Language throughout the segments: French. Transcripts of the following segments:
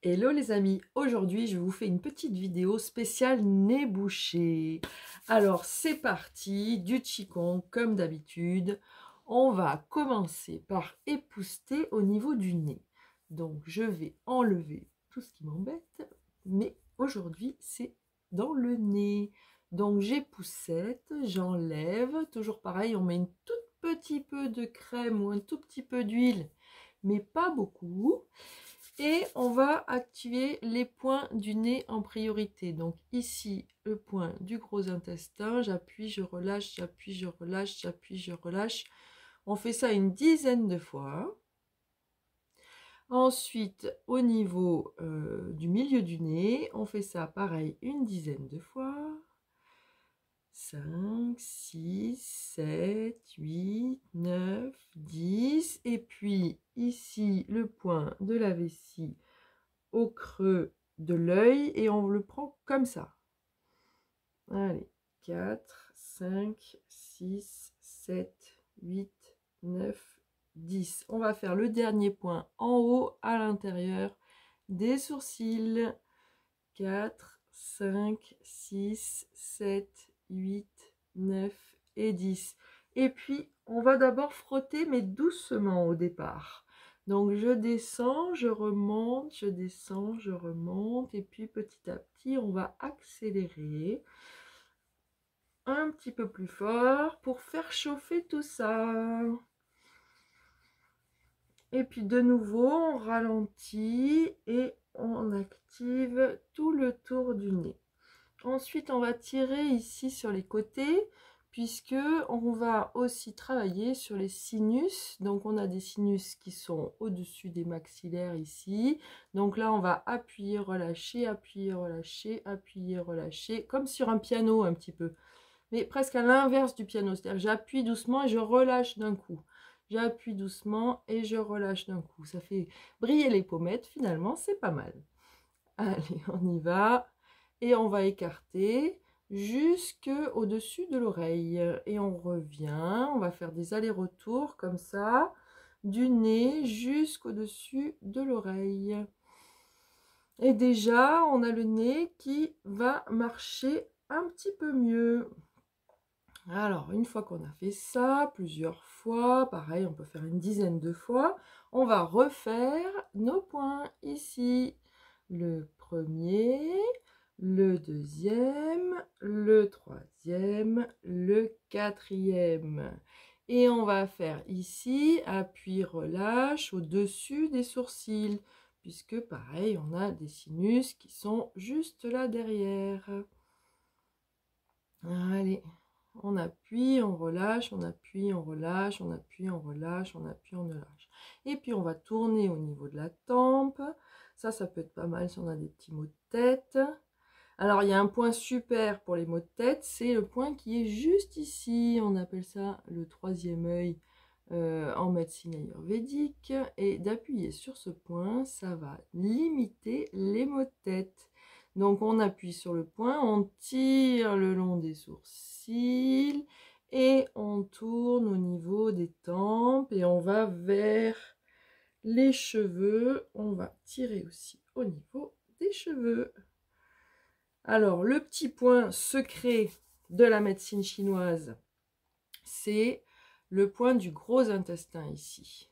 Hello les amis, aujourd'hui je vous fais une petite vidéo spéciale nez bouché. Alors c'est parti, du qigong comme d'habitude. On va commencer par épousseter au niveau du nez. Donc je vais enlever tout ce qui m'embête, mais aujourd'hui c'est dans le nez. Donc j'époussette, j'enlève, toujours pareil, on met une toute petit peu de crème ou un tout petit peu d'huile, mais pas beaucoup. Et on va activer les points du nez en priorité. Donc ici, le point du gros intestin. J'appuie, je relâche, j'appuie, je relâche, j'appuie, je relâche. On fait ça une dizaine de fois. Ensuite, au niveau du milieu du nez, on fait ça pareil une dizaine de fois. 5, 6, 7, 8, 9, 10. Et puis ici, le point de la vessie au creux de l'œil et on le prend comme ça. Allez, 4, 5, 6, 7, 8, 9, 10. On va faire le dernier point en haut à l'intérieur des sourcils. 4, 5, 6, 7, 8, 9 et 10. Et puis, on va d'abord frotter, mais doucement au départ. Donc, je descends, je remonte, je descends, je remonte. Et puis, petit à petit, on va accélérer un petit peu plus fort pour faire chauffer tout ça. Et puis, de nouveau, on ralentit et on active tout le tour du nez. Ensuite, on va tirer ici sur les côtés, puisque on va aussi travailler sur les sinus. Donc, on a des sinus qui sont au-dessus des maxillaires ici. Donc là, on va appuyer, relâcher, appuyer, relâcher, appuyer, relâcher, comme sur un piano un petit peu. Mais presque à l'inverse du piano. C'est-à-dire j'appuie doucement et je relâche d'un coup. J'appuie doucement et je relâche d'un coup. Ça fait briller les pommettes, finalement, c'est pas mal. Allez, on y va. Et on va écarter jusque au-dessus de l'oreille. Et on revient, on va faire des allers-retours comme ça, du nez jusqu'au-dessus de l'oreille. Et déjà, on a le nez qui va marcher un petit peu mieux. Alors, une fois qu'on a fait ça, plusieurs fois, pareil, on peut faire une dizaine de fois, on va refaire nos points ici. Le premier, le deuxième, le troisième, le quatrième. Et on va faire ici, appui, relâche, au-dessus des sourcils, puisque pareil, on a des sinus qui sont juste là derrière. Allez, on appuie, on relâche, on appuie, on relâche, on appuie, on relâche, on appuie, on relâche. Et puis on va tourner au niveau de la tempe. Ça peut être pas mal si on a des petits maux de tête. Alors il y a un point super pour les maux de tête, c'est le point qui est juste ici. On appelle ça le troisième œil en médecine ayurvédique. Et d'appuyer sur ce point, ça va limiter les maux de tête. Donc on appuie sur le point, on tire le long des sourcils et on tourne au niveau des tempes et on va vers les cheveux. On va tirer aussi au niveau des cheveux. Alors le petit point secret de la médecine chinoise, c'est le point du gros intestin ici.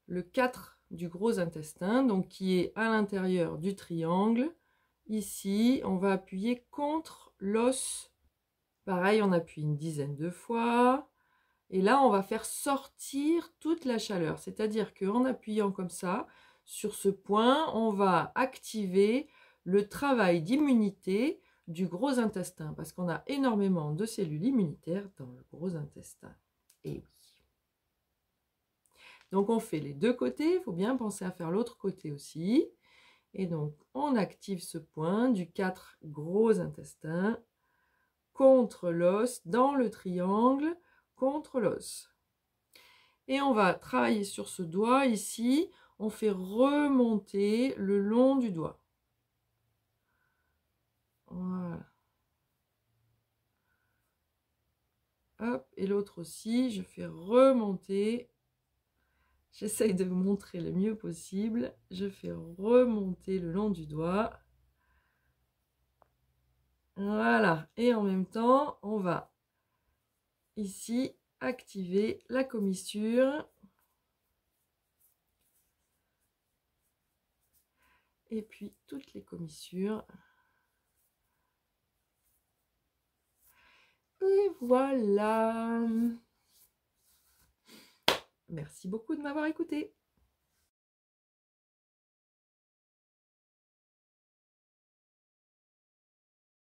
Le 4 du gros intestin, donc qui est à l'intérieur du triangle. Ici, on va appuyer contre l'os. Pareil, on appuie une dizaine de fois. Et là, on va faire sortir toute la chaleur. C'est-à-dire qu'en appuyant comme ça, sur ce point, on va activer le travail d'immunité du gros intestin. Parce qu'on a énormément de cellules immunitaires dans le gros intestin. Et oui. Donc, on fait les deux côtés. Il faut bien penser à faire l'autre côté aussi. Et donc, on active ce point du 4 gros intestin contre l'os, dans le triangle, contre l'os. Et on va travailler sur ce doigt ici. On fait remonter le long du doigt. Voilà. Hop, et l'autre aussi, je fais remonter J'essaye de vous montrer le mieux possible. Je fais remonter le long du doigt. Voilà. Et en même temps, on va ici activer la commissure. Et puis toutes les commissures. Et voilà. Merci beaucoup de m'avoir écouté.